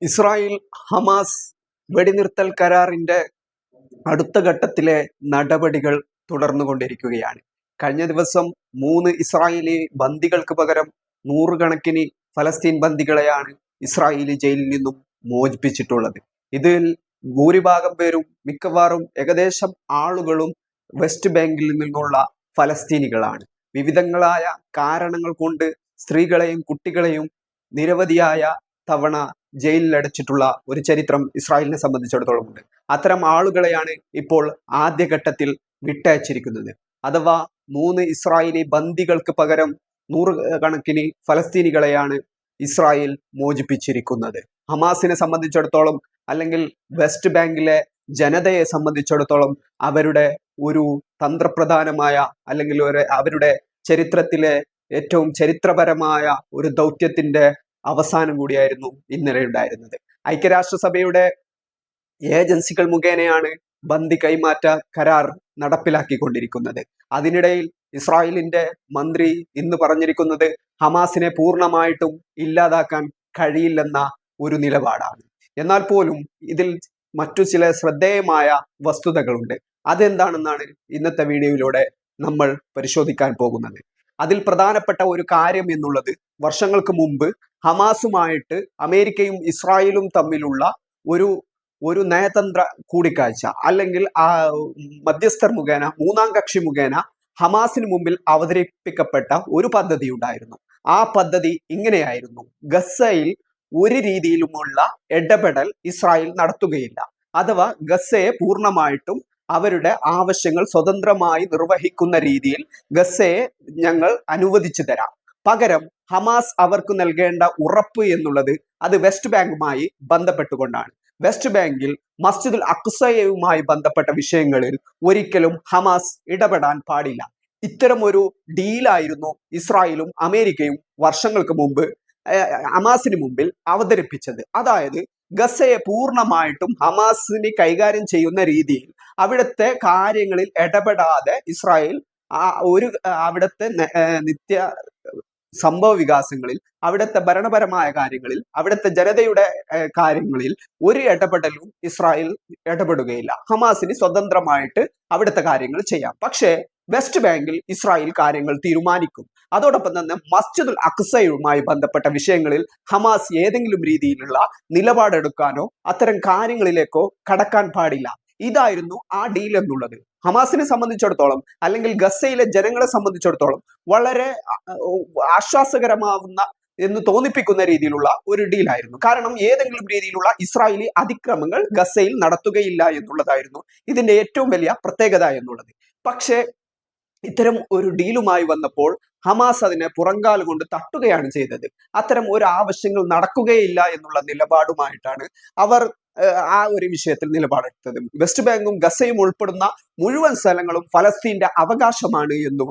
Israel Hamas വെടിനിർത്തൽ കരാറിന്റെ അടുത്ത ഘട്ടത്തിലെ നടപടികൾ തുടർന്നുകൊണ്ടിരിക്കുകയാണ്. കഴിഞ്ഞ ദിവസം 3 ഇസ്രായേലി ബന്ദികൾക്ക് പകരം നൂറുകണക്കിന് ഫലസ്തീൻ ബന്ദികളെയാണ് ഇസ്രായേലി ജയിലിൽ നിന്നും മോചിപ്പിച്ചിട്ടുള്ളത്. ഇതിൽ ഭൂരിഭാഗം പേരും മിക്കവാറും ഏകദേശം ആളുകളും വെസ്റ്റ് ബാങ്കിൽ നിന്നുള്ള ഫലസ്തീനികളാണ്. വിവിധങ്ങളായ കാരണങ്ങൾ കൊണ്ട് സ്ത്രീകളെയും കുട്ടികളെയും നിരവധിയായ തവണ ജയിലിൽ അടച്ചിട്ടുള്ള ഒരു ചരിത്രം ഇസ്രായേലിനെ സംബന്ധിച്ചിടത്തോളം ഉണ്ട്. അത്തരം ആളുകളെയാണ് ഇപ്പോൾ ആദ്യഘട്ടത്തിൽ വിട്ടയച്ചിരിക്കുന്നത്. അഥവാ 3 ഇസ്രായേലി ബന്ദികൾക്ക് പകരം നൂറുകണക്കിന് ഫലസ്തീനികളെയാണ് ഇസ്രായേൽ മോചിപ്പിച്ചിരിക്കുന്നത്. ഹമാസിനെ സംബന്ധിച്ചിടത്തോളം അല്ലെങ്കിൽ വെസ്റ്റ് ബാങ്കിലെ ജനതയെ സംബന്ധിച്ചിടത്തോളം അവരുടെ ഒരു തന്ത്രപ്രധാനമായ അല്ലെങ്കിൽ അവരുടെ ചരിത്രത്തിലെ ഏറ്റവും ചരിത്രപരമായ ഒരു ദൗത്യത്തിന്റെ അവസാനം കൂടിയായിരുന്നു ഇന്നലെ ഉണ്ടായിരുന്നത്. ഐക്യരാഷ്ട്രസഭയുടെ ഏജൻസികൾ മുഖേനയാണ് ബന്ദി കൈമാറ്റ കരാർ നടപ്പിലാക്കിക്കൊണ്ടിരിക്കുന്നത്. അതിനിടയിൽ ഇസ്രായേലിന്റെ മന്ത്രി ഇന്ന് പറഞ്ഞിരിക്കുന്നത് ഹമാസിനെ പൂർണ്ണമായിട്ടും ഇല്ലാതാക്കാൻ കഴിയില്ലെന്ന ഒരു നിലപാടാണ്. എന്നാൽ പോലും ഇതിൽ മറ്റു ചില ശ്രദ്ധേയമായ വസ്തുതകളുണ്ട്. അതെന്താണെന്നാണ് ഇന്നത്തെ വീഡിയോയിലൂടെ നമ്മൾ പരിശോധിക്കാൻ പോകുന്നത്. അതിൽ പ്രധാനപ്പെട്ട ഒരു കാര്യം എന്നുള്ളത് വർഷങ്ങൾക്ക് മുമ്പ് ഹമാസുമായിട്ട് അമേരിക്കയും ഇസ്രായേലും തമ്മിലുള്ള ഒരു നയതന്ത്ര കൂടിക്കാഴ്ച അല്ലെങ്കിൽ മധ്യസ്ഥർ മുഖേന മൂന്നാം കക്ഷി മുഖേന ഹമാസിന് മുമ്പിൽ അവതരിപ്പിക്കപ്പെട്ട ഒരു പദ്ധതി ഉണ്ടായിരുന്നു. ആ പദ്ധതി ഇങ്ങനെയായിരുന്നു: ഗസയിൽ ഒരു രീതിയിലുമുള്ള ഇടപെടൽ ഇസ്രായേൽ നടത്തുകയില്ല, അഥവാ ഗസയെ പൂർണ്ണമായിട്ടും അവരുടെ ആവശ്യങ്ങൾ സ്വതന്ത്രമായി നിർവഹിക്കുന്ന രീതിയിൽ ഗസയെ ഞങ്ങൾ അനുവദിച്ചു തരാം. പകരം ഹമാസ് അവർക്ക് നൽകേണ്ട ഉറപ്പ് എന്നുള്ളത് അത് വെസ്റ്റ് ബാങ്കുമായി ബന്ധപ്പെട്ടുകൊണ്ടാണ്. വെസ്റ്റ് ബാങ്കിൽ മസ്ജിദുൽ അഖ്സയുമായി ബന്ധപ്പെട്ട വിഷയങ്ങളിൽ ഒരിക്കലും ഹമാസ് ഇടപെടാൻ പാടില്ല. ഇത്തരം ഒരു ഡീലായിരുന്നു ഇസ്രായേലും അമേരിക്കയും വർഷങ്ങൾക്ക് മുമ്പ് ഹമാസിന് മുമ്പിൽ അവതരിപ്പിച്ചത്. അതായത് ഗസയെ പൂർണ്ണമായിട്ടും ഹമാസിന് കൈകാര്യം ചെയ്യുന്ന രീതിയിൽ അവിടുത്തെ കാര്യങ്ങളിൽ ഇടപെടാതെ ഇസ്രായേൽ അവിടുത്തെ നിത്യ സംഭവ വികാസങ്ങളിൽ, അവിടുത്തെ ഭരണപരമായ കാര്യങ്ങളിൽ, അവിടുത്തെ ജനതയുടെ കാര്യങ്ങളിൽ ഒരു ഇടപെടലും ഇസ്രായേൽ ഇടപെടുകയില്ല. ഹമാസിന് സ്വതന്ത്രമായിട്ട് അവിടുത്തെ കാര്യങ്ങൾ ചെയ്യാം. പക്ഷേ വെസ്റ്റ് ബാങ്കിൽ ഇസ്രായേൽ കാര്യങ്ങൾ തീരുമാനിക്കും. അതോടൊപ്പം തന്നെ മസ്ജിദുൽ അഖ്സയുമായി ബന്ധപ്പെട്ട വിഷയങ്ങളിൽ ഹമാസ് ഏതെങ്കിലും രീതിയിലുള്ള നിലപാടെടുക്കാനോ അത്തരം കാര്യങ്ങളിലേക്കോ കടക്കാൻ പാടില്ല. ഇതായിരുന്നു ആ ഡീൽ എന്നുള്ളത്. ഹമാസിനെ സംബന്ധിച്ചിടത്തോളം അല്ലെങ്കിൽ ഗസയിലെ ജനങ്ങളെ സംബന്ധിച്ചിടത്തോളം വളരെ ആശ്വാസകരമാവുന്ന എന്ന് തോന്നിപ്പിക്കുന്ന രീതിയിലുള്ള ഒരു ഡീലായിരുന്നു. കാരണം ഏതെങ്കിലും രീതിയിലുള്ള ഇസ്രായേലി അതിക്രമങ്ങൾ ഗസയിൽ നടത്തുകയില്ല എന്നുള്ളതായിരുന്നു ഇതിന്റെ ഏറ്റവും വലിയ പ്രത്യേകത എന്നുള്ളത്. പക്ഷേ ഇത്തരം ഒരു ഡീലുമായി വന്നപ്പോൾ ഹമാസ് അതിനെ പുറങ്കാൽ കൊണ്ട് തട്ടുകയാണ് ചെയ്തത്. അത്തരം ഒരു ആവശ്യങ്ങൾ നടക്കുകയില്ല എന്നുള്ള നിലപാടുമായിട്ടാണ് അവർ ആ ഒരു വിഷയത്തിൽ നിലപാടെടുത്തത്. വെസ്റ്റ് ബാങ്കും ഗസയും ഉൾപ്പെടുന്ന മുഴുവൻ സ്ഥലങ്ങളും ഫലസ്തീന്റെ അവകാശമാണ് എന്നും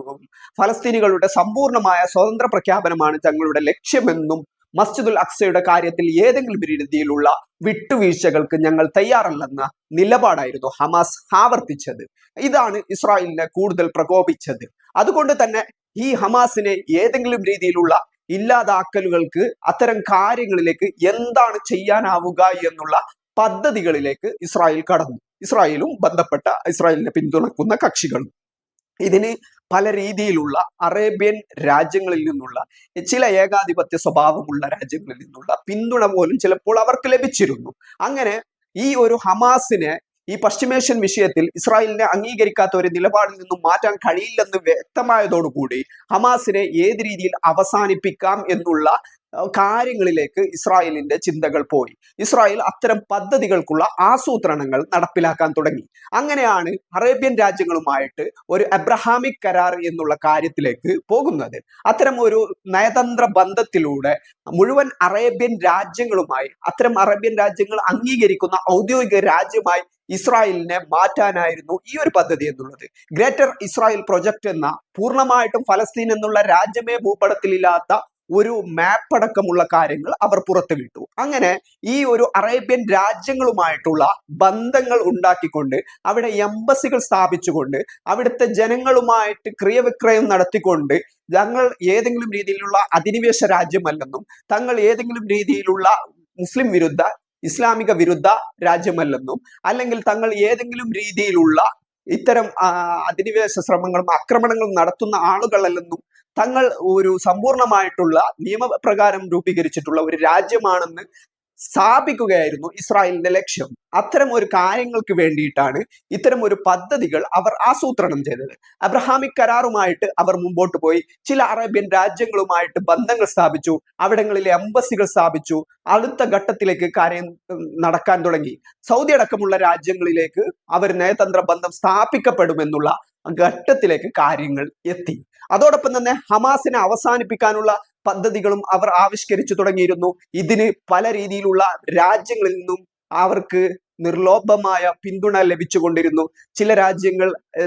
ഫലസ്തീനികളുടെ സമ്പൂർണമായ സ്വതന്ത്ര പ്രഖ്യാപനമാണ് തങ്ങളുടെ ലക്ഷ്യമെന്നും മസ്ജിദുൽ അഖ്സയുടെ കാര്യത്തിൽ ഏതെങ്കിലും രീതിയിലുള്ള വിട്ടുവീഴ്ചകൾക്ക് ഞങ്ങൾ തയ്യാറല്ലെന്ന നിലപാടായിരുന്നു ഹമാസ് ആവർത്തിച്ചത്. ഇതാണ് ഇസ്രായേലിനെ കൂടുതൽ പ്രകോപിച്ചത്. അതുകൊണ്ട് തന്നെ ഈ ഹമാസിനെ ഏതെങ്കിലും രീതിയിലുള്ള ഇല്ലാതാക്കലുകൾക്ക്, അത്തരം കാര്യങ്ങളിലേക്ക് എന്താണ് ചെയ്യാനാവുക എന്നുള്ള പദ്ധതികളിലേക്ക് ഇസ്രായേൽ കടന്നു. ഇസ്രായേലും ബന്ധപ്പെട്ട ഇസ്രായേലിനെ പിന്തുണക്കുന്ന കക്ഷികളും. ഇതിന് പല രീതിയിലുള്ള അറേബ്യൻ രാജ്യങ്ങളിൽ നിന്നുള്ള ചില ഏകാധിപത്യ സ്വഭാവമുള്ള രാജ്യങ്ങളിൽ നിന്നുള്ള പിന്തുണ പോലും ചിലപ്പോൾ അവർക്ക് ലഭിച്ചിരുന്നു. അങ്ങനെ ഈ ഒരു ഹമാസിനെ ഈ പശ്ചിമേഷ്യൻ വിഷയത്തിൽ ഇസ്രായേലിനെ അംഗീകരിക്കാത്ത ഒരു നിലപാടിൽ നിന്നും മാറ്റാൻ കഴിയില്ലെന്ന് വ്യക്തമായതോടുകൂടി ഹമാസിനെ ഏത് രീതിയിൽ അവസാനിപ്പിക്കാം എന്നുള്ള കാര്യങ്ങളിലേക്ക് ഇസ്രായേലിന്റെ ചിന്തകൾ പോയി. ഇസ്രായേൽ അത്തരം പദ്ധതികൾക്കുള്ള ആസൂത്രണങ്ങൾ നടപ്പിലാക്കാൻ തുടങ്ങി. അങ്ങനെയാണ് അറേബ്യൻ രാജ്യങ്ങളുമായിട്ട് ഒരു അബ്രഹാമിക് കരാർ എന്നുള്ള കാര്യത്തിലേക്ക് പോകുന്നത്. അത്തരം ഒരു നയതന്ത്ര ബന്ധത്തിലൂടെ മുഴുവൻ അറേബ്യൻ രാജ്യങ്ങളുമായി, അത്തരം അറേബ്യൻ രാജ്യങ്ങൾ അംഗീകരിക്കുന്ന ഔദ്യോഗിക രാജ്യമായി ഇസ്രായേലിനെ മാറ്റാനായിരുന്നു ഈ ഒരു പദ്ധതി എന്നുള്ളത്. ഗ്രേറ്റർ ഇസ്രായേൽ പ്രൊജക്ട് എന്ന പൂർണ്ണമായിട്ടും ഫലസ്തീൻ എന്നുള്ള രാജ്യമേ ഭൂപടത്തിലില്ലാത്ത ഒരു മാപ്പ് അടക്കമുള്ള കാര്യങ്ങൾ അവർ പുറത്തുവിട്ടു. അങ്ങനെ ഈ ഒരു അറേബ്യൻ രാജ്യങ്ങളുമായിട്ടുള്ള ബന്ധങ്ങൾ ഉണ്ടാക്കിക്കൊണ്ട് അവിടെ എംബസികൾ സ്ഥാപിച്ചുകൊണ്ട് അവിടുത്തെ ജനങ്ങളുമായിട്ട് ക്രിയവിക്രയം നടത്തിക്കൊണ്ട് ഞങ്ങൾ ഏതെങ്കിലും രീതിയിലുള്ള അധിനിവേശ രാജ്യമല്ലെന്നും തങ്ങൾ ഏതെങ്കിലും രീതിയിലുള്ള മുസ്ലിം വിരുദ്ധ ഇസ്ലാമിക വിരുദ്ധ രാജ്യമല്ലെന്നും അല്ലെങ്കിൽ തങ്ങൾ ഏതെങ്കിലും രീതിയിലുള്ള ഇത്തരം അധിനിവേശ ശ്രമങ്ങളും ആക്രമണങ്ങളും നടത്തുന്ന ആളുകളല്ലെന്നും തങ്ങൾ ഒരു സമ്പൂർണമായിട്ടുള്ള നിയമപ്രകാരം രൂപീകരിച്ചിട്ടുള്ള ഒരു രാജ്യമാണെന്ന് സ്ഥാപിക്കുകയായിരുന്നു ഇസ്രായേലിന്റെ ലക്ഷ്യം. അത്തരം ഒരു കാര്യങ്ങൾക്ക് വേണ്ടിയിട്ടാണ് ഇത്തരം ഒരു പദ്ധതികൾ അവർ ആസൂത്രണം ചെയ്തത്. അബ്രഹാമിക് കരാറുമായിട്ട് അവർ മുമ്പോട്ട് പോയി. ചില അറേബ്യൻ രാജ്യങ്ങളുമായിട്ട് ബന്ധങ്ങൾ സ്ഥാപിച്ചു, അവിടങ്ങളിലെ എംബസികൾ സ്ഥാപിച്ചു. അടുത്ത ഘട്ടത്തിലേക്ക് കാര്യം നടക്കാൻ തുടങ്ങി. സൗദി അടക്കമുള്ള രാജ്യങ്ങളിലേക്ക് അവർ നയതന്ത്ര ബന്ധം സ്ഥാപിക്കപ്പെടുമെന്നുള്ള ഘട്ടത്തിലേക്ക് കാര്യങ്ങൾ എത്തി. അതോടൊപ്പം തന്നെ ഹമാസിനെ അവസാനിപ്പിക്കാനുള്ള പദ്ധതികളും അവർ ആവിഷ്കരിച്ചു തുടങ്ങിയിരുന്നു. ഇതിന് പല രീതിയിലുള്ള രാജ്യങ്ങളിൽ നിന്നും അവർക്ക് നിർലോഭമായ പിന്തുണ ലഭിച്ചുകൊണ്ടിരുന്നു. ചില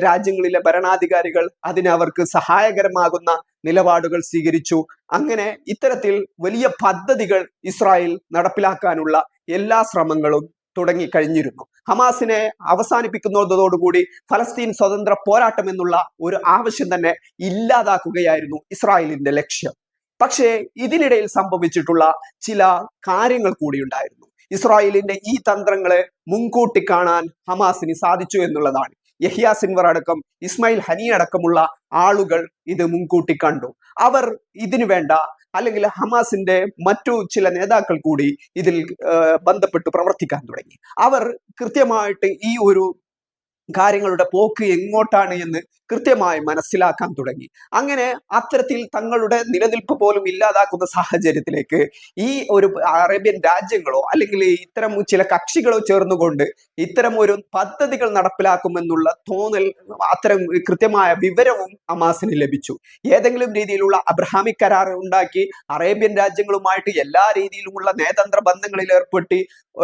രാജ്യങ്ങളിലെ ഭരണാധികാരികൾ അതിന് അവർക്ക് സഹായകരമാകുന്ന നിലപാടുകൾ സ്വീകരിച്ചു. അങ്ങനെ ഇത്തരത്തിൽ വലിയ പദ്ധതികൾ ഇസ്രായേൽ നടപ്പിലാക്കാനുള്ള എല്ലാ ശ്രമങ്ങളും തുടങ്ങിക്കഴിഞ്ഞിരുന്നു. ഹമാസിനെ അവസാനിപ്പിക്കുന്നതോടുകൂടി ഫലസ്തീൻ സ്വതന്ത്ര പോരാട്ടം എന്നുള്ള ഒരു ആവശ്യം തന്നെ ഇല്ലാതാക്കുകയായിരുന്നു ഇസ്രായേലിന്റെ ലക്ഷ്യം. പക്ഷേ ഇതിനിടയിൽ സംഭവിച്ചിട്ടുള്ള ചില കാര്യങ്ങൾ കൂടി ഉണ്ടായിരുന്നു. ഇസ്രായേലിന്റെ ഈ തന്ത്രങ്ങളെ മുൻകൂട്ടി കാണാൻ ഹമാസിന് സാധിച്ചു എന്നുള്ളതാണ്. യഹ്യ സിൻവർ അടക്കം ഇസ്മായിൽ ഹനി അടക്കമുള്ള ആളുകൾ ഇത് മുൻകൂട്ടി കണ്ടു. അവർ ഇതിനു വേണ്ട അല്ലെങ്കിൽ ഹമാസിന്റെ മറ്റു ചില നേതാക്കൾ കൂടി ഇതിൽ ബന്ധപ്പെട്ട് പ്രവർത്തിക്കാൻ തുടങ്ങി. അവർ കൃത്യമായിട്ട് ഈ ഒരു കാര്യങ്ങളുടെ പോക്ക് എങ്ങോട്ടാണ് എന്ന് കൃത്യമായി മനസ്സിലാക്കാൻ തുടങ്ങി. അങ്ങനെ അത്തരത്തിൽ തങ്ങളുടെ നിലനിൽപ്പ് പോലും ഇല്ലാതാക്കുന്ന സാഹചര്യത്തിലേക്ക് ഈ ഒരു അറേബ്യൻ രാജ്യങ്ങളോ അല്ലെങ്കിൽ ഇത്തരം ചില കക്ഷികളോ ചേർന്നുകൊണ്ട് ഇത്തരം ഒരു പദ്ധതികൾ നടപ്പിലാക്കുമെന്നുള്ള തോന്നൽ, അത്തരം കൃത്യമായ വിവരവും ഹമാസിന് ലഭിച്ചു. ഏതെങ്കിലും രീതിയിലുള്ള അബ്രഹാമിക് കരാർ ഉണ്ടാക്കി അറേബ്യൻ രാജ്യങ്ങളുമായിട്ട് എല്ലാ രീതിയിലുമുള്ള നയതന്ത്ര ബന്ധങ്ങളിൽ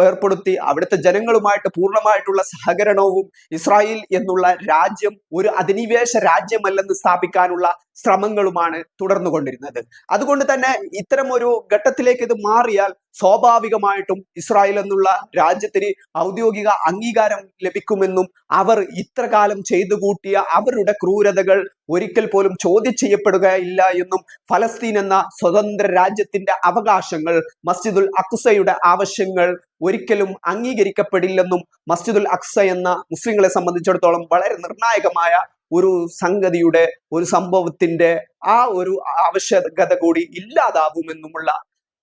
ഏർപ്പെടുത്തി അവിടുത്തെ ജനങ്ങളുമായിട്ട് പൂർണ്ണമായിട്ടുള്ള സഹകരണവും ഇസ്രായേൽ എന്നുള്ള രാജ്യം ഒരു അധിനിവേശ രാജ്യമല്ലെന്ന് സ്ഥാപിക്കാനുള്ള ശ്രമങ്ങളുമാണ് തുടർന്നുകൊണ്ടിരുന്നത്. അതുകൊണ്ട് തന്നെ ഇത്തരം ഒരു ഘട്ടത്തിലേക്ക് ഇത് മാറിയാൽ സ്വാഭാവികമായിട്ടും ഇസ്രായേൽ എന്നുള്ള രാജ്യത്തിന് ഔദ്യോഗിക അംഗീകാരം ലഭിക്കുമെന്നും അവർ ഇത്ര കാലം ചെയ്തു കൂട്ടിയ അവരുടെ ക്രൂരതകൾ ഒരിക്കൽ പോലും ചോദ്യം ചെയ്യപ്പെടുകയില്ല എന്നും ഫലസ്തീൻ എന്ന സ്വതന്ത്ര രാജ്യത്തിന്റെ അവകാശങ്ങൾ, മസ്ജിദുൽ അഖ്സയുടെ ആവശ്യങ്ങൾ ഒരിക്കലും അംഗീകരിക്കപ്പെടില്ലെന്നും മസ്ജിദുൽ അഖ്സ എന്ന മുസ്ലിങ്ങളെ സംബന്ധിച്ചിടത്തോളം വളരെ നിർണായകമായ ഒരു സംഗതിയുടെ ഒരു സംഭവത്തിന്റെ ആ ഒരു ആവശ്യകത കൂടി ഇല്ലാതാവുമെന്നുമുള്ള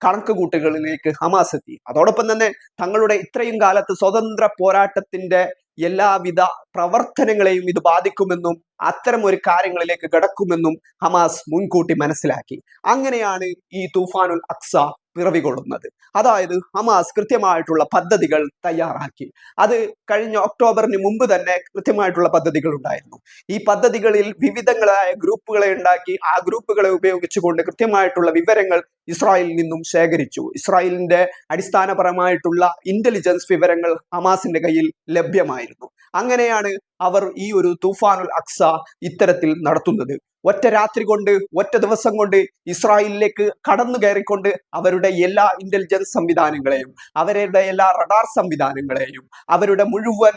കണക്കുകൂട്ടുകളിലേക്ക് ഹമാസ് എത്തി. അതോടൊപ്പം തന്നെ തങ്ങളുടെ ഇത്രയും കാലത്ത് സ്വതന്ത്ര പോരാട്ടത്തിന്റെ എല്ലാവിധ പ്രവർത്തനങ്ങളെയും ഇത് ബാധിക്കുമെന്നും അത്തരം ഒരു കാര്യങ്ങളിലേക്ക് കടക്കുമെന്നും ഹമാസ് മുൻകൂട്ടി മനസ്സിലാക്കി. അങ്ങനെയാണ് ഈ തൂഫാനുൽ അഖ്സ പിറവികൊള്ളുന്നത്. അതായത് ഹമാസ് കൃത്യമായിട്ടുള്ള പദ്ധതികൾ തയ്യാറാക്കി. അത് കഴിഞ്ഞ ഒക്ടോബറിന് മുമ്പ് തന്നെ കൃത്യമായിട്ടുള്ള പദ്ധതികൾ ഉണ്ടായിരുന്നു. ഈ പദ്ധതികളിൽ വിവിധങ്ങളായ ഗ്രൂപ്പുകളെ ഉണ്ടാക്കി ആ ഗ്രൂപ്പുകളെ ഉപയോഗിച്ചുകൊണ്ട് കൃത്യമായിട്ടുള്ള വിവരങ്ങൾ ഇസ്രായേലിൽ നിന്നും ശേഖരിച്ചു. ഇസ്രായേലിന്റെ അടിസ്ഥാനപരമായിട്ടുള്ള ഇന്റലിജൻസ് വിവരങ്ങൾ ഹമാസിന്റെ കയ്യിൽ ലഭ്യമായിരുന്നു. അങ്ങനെയാണ് അവർ ഈ ഒരു തൂഫാനുൽ അഖ്സ ഇത്തരത്തിൽ നടത്തുന്നത്. ഒറ്റ രാത്രി കൊണ്ട്, ഒറ്റ ദിവസം കൊണ്ട് ഇസ്രായേലിലേക്ക് കടന്നു കയറിക്കൊണ്ട് അവരുടെ എല്ലാ ഇന്റലിജൻസ് സംവിധാനങ്ങളെയും, അവരുടെ എല്ലാ റഡാർ സംവിധാനങ്ങളെയും, അവരുടെ മുഴുവൻ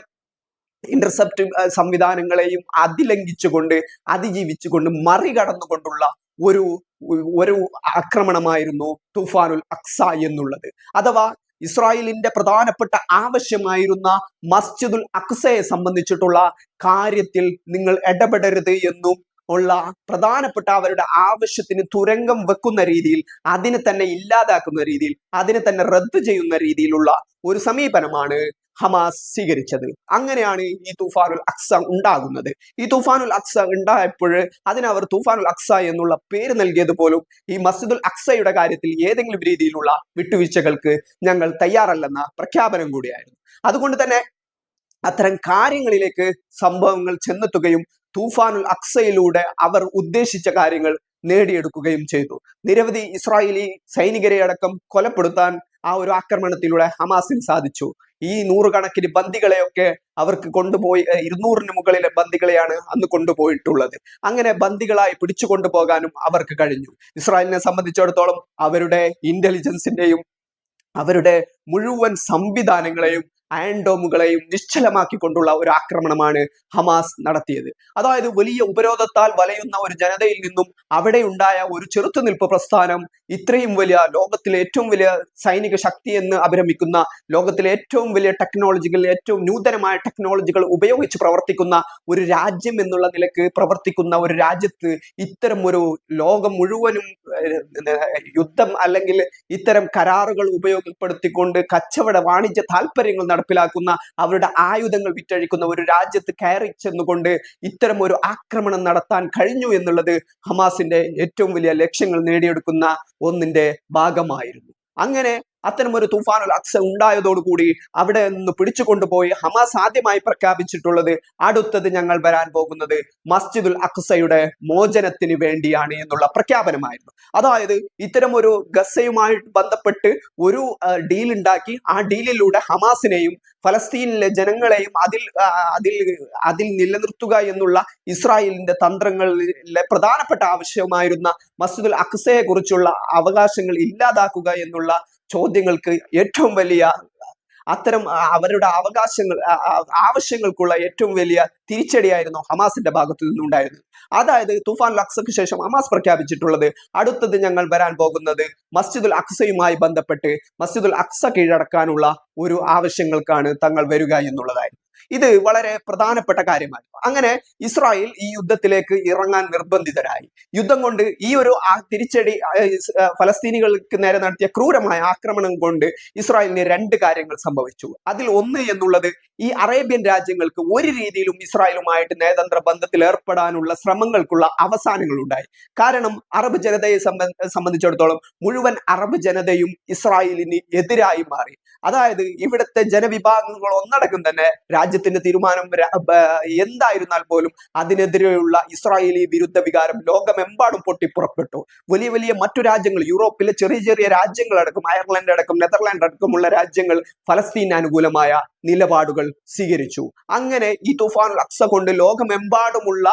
ഇന്റർസെപ്റ്റ് സംവിധാനങ്ങളെയും അതിലംഘിച്ചുകൊണ്ട്, അതിജീവിച്ചുകൊണ്ട്, മറികടന്നുകൊണ്ടുള്ള ഒരു ആക്രമണമായിരുന്നു തൂഫാനുൽ അഖ്സ എന്നുള്ളത്. അഥവാ ഇസ്രായേലിന്റെ പ്രധാനപ്പെട്ട ആവശ്യമായിരുന്ന മസ്ജിദുൽ അഖ്സയെ സംബന്ധിച്ചിട്ടുള്ള കാര്യത്തിൽ നിങ്ങൾ ഇടപെടരുത് എന്നും ഉള്ള പ്രധാനപ്പെട്ട അവരുടെ ആവശ്യത്തിന് തുരങ്കം വെക്കുന്ന രീതിയിൽ, അതിനെ തന്നെ ഇല്ലാതാക്കുന്ന രീതിയിൽ, അതിനെ തന്നെ റദ്ദ് ചെയ്യുന്ന രീതിയിലുള്ള ഒരു സമീപനമാണ് ഹമാസ് സ്വീകരിച്ചത്. അങ്ങനെയാണ് ഈ തൂഫാനുൽ അഖ്സ ഉണ്ടാകുന്നത്. ഈ തൂഫാനുൽ അഖ്സ ഉണ്ടായപ്പോൾ അതിനവർ തൂഫാനുൽ അഖ്സ എന്നുള്ള പേര് നൽകിയത് പോലും ഈ മസ്ജിദുൽ അഖ്സയുടെ കാര്യത്തിൽ ഏതെങ്കിലും രീതിയിലുള്ള വിട്ടുവീഴ്ചകൾക്ക് ഞങ്ങൾ തയ്യാറല്ലെന്ന പ്രഖ്യാപനം കൂടിയായിരുന്നു. അതുകൊണ്ട് തന്നെ അത്തരം കാര്യങ്ങളിലേക്ക് സംഭവങ്ങൾ ചെന്നെത്തുകയും തൂഫാനുൽ അഖ്സയിലൂടെ അവർ ഉദ്ദേശിച്ച കാര്യങ്ങൾ നേടിയെടുക്കുകയും ചെയ്തു. നിരവധി ഇസ്രായേലി സൈനികരെ അടക്കം കൊലപ്പെടുത്താൻ ആ ഒരു ആക്രമണത്തിലൂടെ ഹമാസിന് സാധിച്ചു. ഈ നൂറുകണക്കിന് ബന്ദികളെയൊക്കെ അവർക്ക് കൊണ്ടുപോയി, 200-ന് മുകളിലെ ബന്ദികളെയാണ് അന്ന് കൊണ്ടുപോയിട്ടുള്ളത്. അങ്ങനെ ബന്ദികളായി പിടിച്ചു കൊണ്ടുപോകാനും അവർക്ക് കഴിഞ്ഞു. ഇസ്രായേലിനെ സംബന്ധിച്ചിടത്തോളം അവരുടെ ഇന്റലിജൻസിന്റെയും അവരുടെ മുഴുവൻ സംവിധാനങ്ങളെയും അയൺ ഡോമുകളെയും നിശ്ചലമാക്കിക്കൊണ്ടുള്ള ഒരു ആക്രമണമാണ് ഹമാസ് നടത്തിയത്. അതായത് വലിയ ഉപരോധത്താൽ വലയുന്ന ഒരു ജനതയിൽ നിന്നും അവിടെ ഉണ്ടായ ഒരു ചെറുത്തുനിൽപ്പ് പ്രസ്ഥാനം ഇത്രയും വലിയ ലോകത്തിലെ ഏറ്റവും വലിയ സൈനിക ശക്തി എന്ന് അഭിരമിക്കുന്ന, ലോകത്തിലെ ഏറ്റവും വലിയ ടെക്നോളജികൾ, ഏറ്റവും നൂതനമായ ടെക്നോളജികൾ ഉപയോഗിച്ച് പ്രവർത്തിക്കുന്ന ഒരു രാജ്യം എന്നുള്ള നിലക്ക് പ്രവർത്തിക്കുന്ന ഒരു രാജ്യത്ത് ഇത്തരം ഒരു ലോകം മുഴുവനും യുദ്ധം അല്ലെങ്കിൽ ഇത്തരം കരാറുകൾ ഉപയോഗപ്പെടുത്തിക്കൊണ്ട് കച്ചവട വാണിജ്യ താല്പര്യങ്ങൾ നടപ്പിലാക്കുന്ന, അവരുടെ ആയുധങ്ങൾ വിറ്റഴിക്കുന്ന ഒരു രാജ്യത്ത് കയറി ചെന്നുകൊണ്ട് ഇത്തരം ഒരു ആക്രമണം നടത്താൻ കഴിഞ്ഞു എന്നുള്ളത് ഹമാസിന്റെ ഏറ്റവും വലിയ ലക്ഷ്യങ്ങൾ നേടിയെടുക്കുന്ന ഒന്നിന്റെ ഭാഗമായിരുന്നു. അങ്ങനെ അത്തരമൊരു തൂഫാനുൽ അക്സ ഉണ്ടായതോടുകൂടി അവിടെ നിന്ന് പിടിച്ചുകൊണ്ടുപോയി ഹമാസ് ആദ്യമായി പ്രഖ്യാപിച്ചിട്ടുള്ളത് അടുത്തത് ഞങ്ങൾ വരാൻ പോകുന്നത് മസ്ജിദുൽ അക്സയുടെ മോചനത്തിന് വേണ്ടിയാണ് എന്നുള്ള പ്രഖ്യാപനമായിരുന്നു. അതായത് ഇത്തരം ഒരു ഗസയുമായി ബന്ധപ്പെട്ട് ഒരു ഡീൽ ഉണ്ടാക്കി ആ ഡീലിലൂടെ ഹമാസിനെയും ഫലസ്തീനിലെ ജനങ്ങളെയും അതിൽ നിലനിർത്തുക എന്നുള്ള ഇസ്രായേലിന്റെ തന്ത്രങ്ങളിലെ പ്രധാനപ്പെട്ട ആവശ്യമായിരുന്ന മസ്ജിദുൽ അക്സയെ കുറിച്ചുള്ള അവകാശങ്ങൾ ഇല്ലാതാക്കുക എന്നുള്ള ചോദ്യങ്ങൾക്ക് ഏറ്റവും വലിയ അത്തരം അവരുടെ ആവശ്യങ്ങൾക്കുള്ള ഏറ്റവും വലിയ തിരിച്ചടിയായിരുന്നു ഹമാസിന്റെ ഭാഗത്തു നിന്നുണ്ടായിരുന്നത്. അതായത് തൂഫാനുൽ അക്സയ്ക്ക് ശേഷം ഹമാസ് പ്രഖ്യാപിച്ചിട്ടുള്ളത് അടുത്തത് ഞങ്ങൾ വരാൻ പോകുന്നത് മസ്ജിദുൽ അക്സയുമായി ബന്ധപ്പെട്ട് മസ്ജിദുൽ അക്സ കീഴടക്കാനുള്ള ഒരു ആവശ്യങ്ങൾക്കാണ് തങ്ങൾ വരിക എന്നുള്ളതായിരുന്നു. ഇത് വളരെ പ്രധാനപ്പെട്ട കാര്യമാണ്. അങ്ങനെ ഇസ്രായേൽ ഈ യുദ്ധത്തിലേക്ക് ഇറങ്ങാൻ നിർബന്ധിതരായി. യുദ്ധം കൊണ്ട് ഈ ഒരു തിരിച്ചടി ഫലസ്തീനികൾക്ക് നേരെ നടത്തിയ ക്രൂരമായ ആക്രമണം കൊണ്ട് ഇസ്രായേലിന് രണ്ട് കാര്യങ്ങൾ സംഭവിച്ചു. അതിൽ ഒന്ന് എന്നുള്ളത് ഈ അറേബ്യൻ രാജ്യങ്ങൾക്ക് ഒരു രീതിയിലും ഇസ്രായേലുമായിട്ട് നയതന്ത്ര ബന്ധത്തിൽ ഏർപ്പെടാനുള്ള ശ്രമങ്ങൾക്കുള്ള അവസാനങ്ങൾ ഉണ്ടായി. കാരണം അറബ് ജനതയെ സംബന്ധിച്ചിടത്തോളം മുഴുവൻ അറബ് ജനതയും ഇസ്രായേലിന് എതിരായി മാറി. അതായത് ഇവിടുത്തെ ജനവിഭാഗങ്ങൾ ഒന്നടക്കം തന്നെ രാജ്യത്തിന്റെ തീരുമാനം എന്തായിരുന്നാൽ പോലും അതിനെതിരെയുള്ള ഇസ്രായേലി വിരുദ്ധ വികാരം ലോകമെമ്പാടും പൊട്ടിപ്പുറപ്പെട്ടു. വലിയ വലിയ മറ്റു രാജ്യങ്ങൾ, യൂറോപ്പിലെ ചെറിയ ചെറിയ രാജ്യങ്ങളടക്കം, അയർലൻഡ് അടക്കം, നെതർലാൻഡ് അടക്കമുള്ള രാജ്യങ്ങൾ ഫലസ്തീന് അനുകൂലമായ നിലപാടുകൾ സ്വീകരിച്ചു. അങ്ങനെ ഈ തൂഫാനുൽ അക്സ കൊണ്ട് ലോകമെമ്പാടുമുള്ള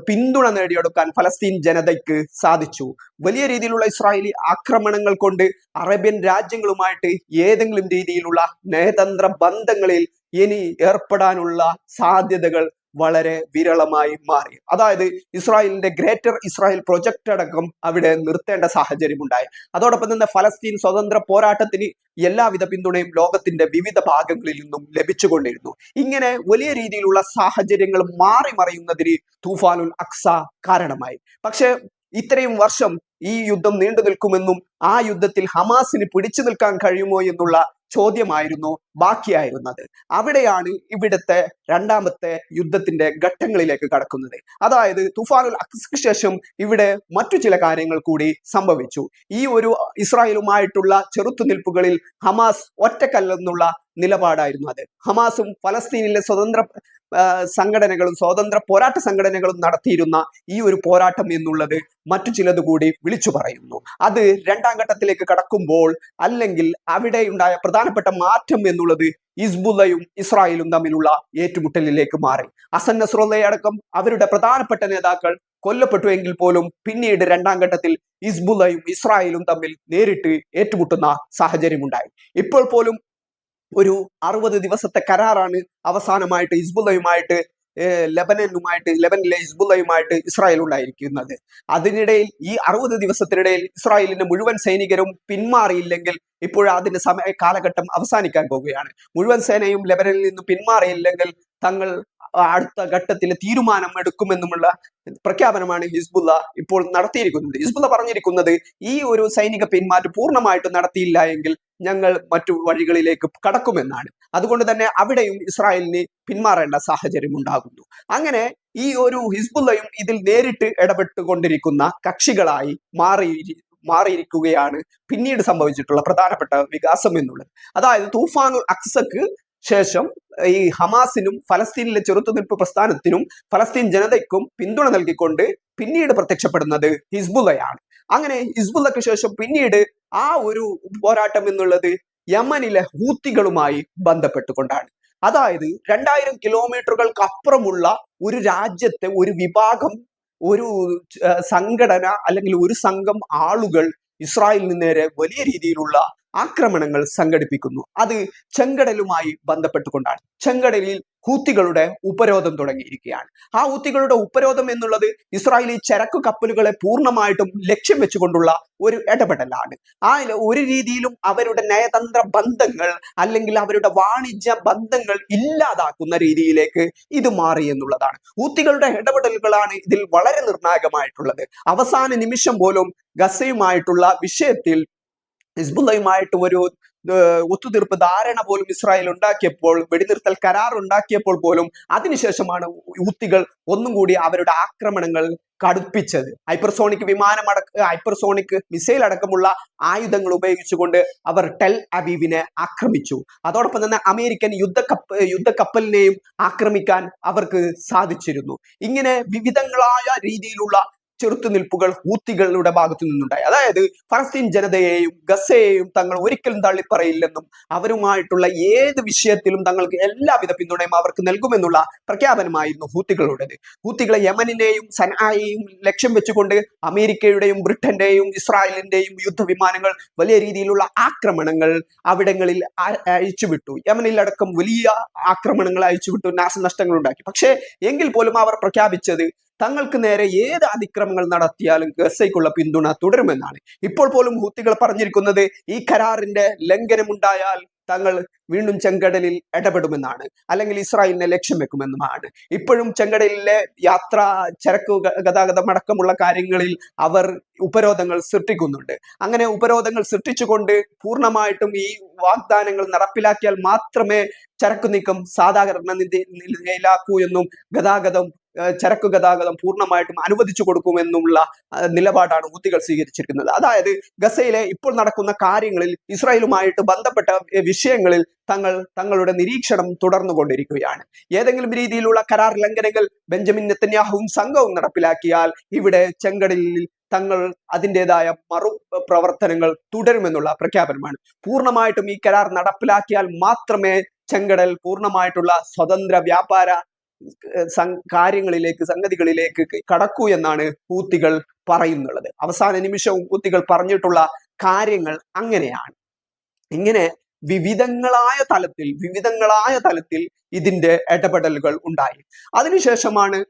പിന്തുണ നേടിയെടുക്കാൻ ഫലസ്തീൻ ജനതയ്ക്ക് സാധിച്ചു. വലിയ രീതിയിലുള്ള ഇസ്രായേലി ആക്രമണങ്ങൾ കൊണ്ട് അറേബ്യൻ രാജ്യങ്ങളുമായിട്ട് ഏതെങ്കിലും രീതിയിലുള്ള നയതന്ത്ര ബന്ധങ്ങളിൽ ഇനി ഏർപ്പെടാനുള്ള സാധ്യതകൾ വളരെ വിരളമായി മാറി. അതായത് ഇസ്രായേലിന്റെ ഗ്രേറ്റർ ഇസ്രായേൽ പ്രൊജക്ട് അടക്കം അവിടെ നിർത്തേണ്ട സാഹചര്യം ഉണ്ടായി. അതോടൊപ്പം തന്നെ ഫലസ്തീൻ സ്വതന്ത്ര പോരാട്ടത്തിന് എല്ലാവിധ പിന്തുണയും ലോകത്തിന്റെ വിവിധ ഭാഗങ്ങളിൽ നിന്നും ലഭിച്ചുകൊണ്ടിരുന്നു. ഇങ്ങനെ വലിയ രീതിയിലുള്ള സാഹചര്യങ്ങൾ മാറി മറിയുന്നതിന് തൂഫാനുൽ അക്സ കാരണമായി. പക്ഷെ ഇത്രയും വർഷം ഈ യുദ്ധം നീണ്ടു നിൽക്കുമെന്നും ആ യുദ്ധത്തിൽ ഹമാസിന് പിടിച്ചു നിൽക്കാൻ കഴിയുമോ എന്നുള്ള ചോദ്യമായിരുന്നു ബാക്കിയായിരുന്നത്. അവിടെയാണ് ഇവിടുത്തെ രണ്ടാമത്തെ യുദ്ധത്തിന്റെ ഘട്ടങ്ങളിലേക്ക് കടക്കുന്നത്. അതായത് തൂഫാനുൽ അക്സയ്ക്ക് ശേഷം ഇവിടെ മറ്റു ചില കാര്യങ്ങൾ കൂടി സംഭവിച്ചു. ഈ ഒരു ഇസ്രായേലുമായിട്ടുള്ള ചെറുത്തുനിൽപ്പുകളിൽ ഹമാസ് ഒറ്റക്കല്ലെന്നുള്ള നിലപാടായിരുന്നു അത്. ഹമാസും ഫലസ്തീനിലെ സ്വതന്ത്ര സംഘടനകളും സ്വതന്ത്ര പോരാട്ട സംഘടനകളും നടത്തിയിരുന്ന ഈ ഒരു പോരാട്ടം എന്നുള്ളത് മറ്റു ചിലത് കൂടി വിളിച്ചു പറയുന്നു. അത് രണ്ടാം ഘട്ടത്തിലേക്ക് കടക്കുമ്പോൾ അല്ലെങ്കിൽ അവിടെ ഉണ്ടായ പ്രധാനപ്പെട്ട മാറ്റം എന്നുള്ളത് ഹിസ്ബുള്ളയും ഇസ്രായേലും തമ്മിലുള്ള ഏറ്റുമുട്ടലിലേക്ക് മാറി. ഹസൻ നസ്രുള്ളയെ അടക്കം അവരുടെ പ്രധാനപ്പെട്ട നേതാക്കൾ കൊല്ലപ്പെട്ടു എങ്കിൽ പോലും പിന്നീട് രണ്ടാം ഘട്ടത്തിൽ ഹിസ്ബുള്ളയും ഇസ്രായേലും തമ്മിൽ നേരിട്ട് ഏറ്റുമുട്ടുന്ന സാഹചര്യമുണ്ടായി. ഇപ്പോൾ പോലും ഒരു 60 ദിവസത്തെ കരാറാണ് അവസാനമായിട്ട് ഹിസ്ബുള്ളയുമായിട്ട് ലെബനിലെ ഹിസ്ബുള്ളയുമായിട്ട് ഇസ്രായേൽ ഉണ്ടായിരിക്കുന്നത്. അതിനിടയിൽ ഈ 60 ദിവസത്തിനിടയിൽ ഇസ്രായേലിന്റെ മുഴുവൻ സൈനികരും പിന്മാറിയില്ലെങ്കിൽ ഇപ്പോൾ അതിന്റെ കാലഘട്ടം അവസാനിക്കാൻ പോവുകയാണ്. മുഴുവൻ സേനയും ലെബനനിൽ നിന്ന് പിന്മാറിയില്ലെങ്കിൽ തങ്ങൾ അടുത്ത ഘട്ടത്തിൽ തീരുമാനം എടുക്കുമെന്നുമുള്ള പ്രഖ്യാപനമാണ് ഹിസ്ബുള്ള ഇപ്പോൾ നടത്തിയിരിക്കുന്നത്. ഹിസ്ബുള്ള പറഞ്ഞിരിക്കുന്നത് ഈ ഒരു സൈനിക പിന്മാറ്റം പൂർണ്ണമായിട്ട് നടത്തിയില്ല എങ്കിൽ ഞങ്ങൾ മറ്റു വഴികളിലേക്ക് കടക്കുമെന്നാണ്. അതുകൊണ്ട് തന്നെ അവിടെയും ഇസ്രായേലിന് പിന്മാറേണ്ട സാഹചര്യം ഉണ്ടാകുന്നു. അങ്ങനെ ഈ ഒരു ഹിസ്ബുള്ളയും ഇതിൽ നേരിട്ട് ഇടപെട്ടുകൊണ്ടിരിക്കുന്ന കക്ഷികളായി മാറിയിരിക്കുകയാണ് പിന്നീട് സംഭവിച്ചിട്ടുള്ള പ്രധാനപ്പെട്ട വികാസം എന്നുള്ളത്. അതായത് തൂഫാനുൽ അക്സക്ക് ശേഷം ഈ ഹമാസിനും ഫലസ്തീനിലെ ചെറുത്തുനിൽപ്പ് പ്രസ്ഥാനത്തിനും ഫലസ്തീൻ ജനതയ്ക്കും പിന്തുണ നൽകിക്കൊണ്ട് പിന്നീട് പ്രത്യക്ഷപ്പെടുന്നത് ഹിസ്ബുള്ളയാണ്. അങ്ങനെ ഹിസ്ബുള്ളക്ക് ശേഷം പിന്നീട് ആ ഒരു പോരാട്ടം എന്നുള്ളത് യമനിലെ ഹൂത്തികളുമായി ബന്ധപ്പെട്ടുകൊണ്ടാണ്. അതായത് 2000 കിലോമീറ്ററുകൾക്ക് അപ്പുറമുള്ള ഒരു രാജ്യത്തെ ഒരു വിഭാഗം, ഒരു സംഘടന അല്ലെങ്കിൽ ഒരു സംഘം ആളുകൾ ഇസ്രായേലിന് നേരെ വലിയ രീതിയിലുള്ള ആക്രമണങ്ങൾ സംഘടിപ്പിക്കുന്നു. അത് ചെങ്കടലുമായി ബന്ധപ്പെട്ടുകൊണ്ടാണ്. ചെങ്കടലിൽ ഹൂത്തികളുടെ ഉപരോധം തുടങ്ങിയിരിക്കുകയാണ്. ആ ഹൂത്തികളുടെ ഉപരോധം എന്നുള്ളത് ഇസ്രായേലി ചരക്കു കപ്പലുകളെ പൂർണ്ണമായിട്ടും ലക്ഷ്യം വെച്ചുകൊണ്ടുള്ള ഒരു ഇടപെടലാണ്. ആ ഒരു രീതിയിലും അവരുടെ നയതന്ത്ര ബന്ധങ്ങൾ അല്ലെങ്കിൽ അവരുടെ വാണിജ്യ ബന്ധങ്ങൾ ഇല്ലാതാക്കുന്ന രീതിയിലേക്ക് ഇത് മാറി എന്നുള്ളതാണ്. ഹൂത്തികളുടെ ഇടപെടലുകളാണ് ഇതിൽ വളരെ നിർണായകമായിട്ടുള്ളത്. അവസാന നിമിഷം പോലും ഗസയുമായിട്ടുള്ള വിഷയത്തിൽ ഹിസ്ബുള്ളയുമായിട്ട് ഒരു ഒത്തുതീർപ്പ് ധാരണ പോലും ഇസ്രായേൽ ഉണ്ടാക്കിയപ്പോൾ, വെടിനിർത്തൽ കരാർ ഉണ്ടാക്കിയപ്പോൾ പോലും അതിനുശേഷമാണ് ഹൂത്തികൾ ഒന്നും കൂടി അവരുടെ ആക്രമണങ്ങൾ കടുപ്പിച്ചത്. ഹൈപ്പർസോണിക് മിസൈൽ അടക്കമുള്ള ആയുധങ്ങൾ ഉപയോഗിച്ചുകൊണ്ട് അവർ ടെൽ അവീവിനെ ആക്രമിച്ചു. അതോടൊപ്പം തന്നെ അമേരിക്കൻ യുദ്ധക്കപ്പലിനെയും ആക്രമിക്കാൻ അവർക്ക് സാധിച്ചിരുന്നു. ഇങ്ങനെ വിവിധങ്ങളായ രീതിയിലുള്ള ചെറുത്തുനിൽപ്പുകൾ ഹൂത്തികളുടെ ഭാഗത്തു നിന്നുണ്ടായി. അതായത് ഫലസ്തീൻ ജനതയെയും ഗസയെയും തങ്ങൾ ഒരിക്കലും തള്ളിപ്പറയില്ലെന്നും അവരുമായിട്ടുള്ള ഏത് വിഷയത്തിലും തങ്ങൾക്ക് എല്ലാവിധ പിന്തുണയും അവർക്ക് നൽകുമെന്നുള്ള പ്രഖ്യാപനമായിരുന്നു ഹൂത്തികളുടേത്. ഹൂത്തികളെ യമനിനെയും സനായെയും ലക്ഷ്യം വെച്ചുകൊണ്ട് അമേരിക്കയുടെയും ബ്രിട്ടന്റെയും ഇസ്രായേലിന്റെയും യുദ്ധവിമാനങ്ങൾ വലിയ രീതിയിലുള്ള ആക്രമണങ്ങൾ അവിടങ്ങളിൽ അയച്ചുവിട്ടു. യമനിലടക്കം വലിയ ആക്രമണങ്ങൾ അയച്ചുവിട്ടു, നാശനഷ്ടങ്ങൾ ഉണ്ടാക്കി. പക്ഷേ എങ്കിൽ പോലും അവർ പ്രഖ്യാപിച്ചത് തങ്ങൾക്ക് നേരെ ഏത് അതിക്രമങ്ങൾ നടത്തിയാലും ഗസയ്ക്കുള്ള പിന്തുണ തുടരുമെന്നാണ്. ഇപ്പോൾ പോലും ഹൂത്തികൾ പറഞ്ഞിരിക്കുന്നത് ഈ കരാറിന്റെ ലംഘനമുണ്ടായാൽ തങ്ങൾ വീണ്ടും ചെങ്കടലിൽ ഇടപെടുമെന്നാണ്, അല്ലെങ്കിൽ ഇസ്രായേലിനെ ലക്ഷ്യം വെക്കുമെന്നുമാണ്. ഇപ്പോഴും ചെങ്കടലിലെ ചരക്ക് ഗതാഗതം അടക്കമുള്ള കാര്യങ്ങളിൽ അവർ ഉപരോധങ്ങൾ സൃഷ്ടിക്കുന്നുണ്ട്. അങ്ങനെ ഉപരോധങ്ങൾ സൃഷ്ടിച്ചുകൊണ്ട് പൂർണ്ണമായിട്ടും ഈ വാഗ്ദാനങ്ങൾ നടപ്പിലാക്കിയാൽ മാത്രമേ ചരക്കു നീക്കം സാധാരണ നിലയിലാക്കൂ എന്നും ചരക്ക് ഗതാഗതം പൂർണ്ണമായിട്ടും അനുവദിച്ചു കൊടുക്കുമെന്നുള്ള നിലപാടാണ് ഹൂത്തികൾ സ്വീകരിച്ചിരിക്കുന്നത്. അതായത് ഗസയിലെ ഇപ്പോൾ നടക്കുന്ന കാര്യങ്ങളിൽ ഇസ്രായേലുമായിട്ട് ബന്ധപ്പെട്ട വിഷയങ്ങളിൽ തങ്ങളുടെ നിരീക്ഷണം തുടർന്നുകൊണ്ടിരിക്കുകയാണ്. ഏതെങ്കിലും രീതിയിലുള്ള കരാർ ലംഘനങ്ങൾ ബെഞ്ചമിൻ നെതന്യാഹുവും സംഘവും നടപ്പിലാക്കിയാൽ ഇവിടെ ചെങ്കടലിൽ തങ്ങൾ അതിൻ്റെതായ പ്രവർത്തനങ്ങൾ തുടരുമെന്നുള്ള പ്രഖ്യാപനമാണ്. പൂർണ്ണമായിട്ടും ഈ കരാർ നടപ്പിലാക്കിയാൽ മാത്രമേ ചെങ്കടൽ പൂർണ്ണമായിട്ടുള്ള സ്വതന്ത്ര വ്യാപാര സംഗതികളിലേക്ക് കടക്കൂ എന്നാണ് ഹൂത്തികൾ പറയുന്നുള്ളത്. അവസാന നിമിഷവും ഹൂത്തികൾ പറഞ്ഞിട്ടുള്ള കാര്യങ്ങൾ അങ്ങനെയാണ്. ഇങ്ങനെ വിവിധങ്ങളായ തലത്തിൽ ഇതിന്റെ ഇടപെടലുകൾ ഉണ്ടായി. അതിനുശേഷമാണ്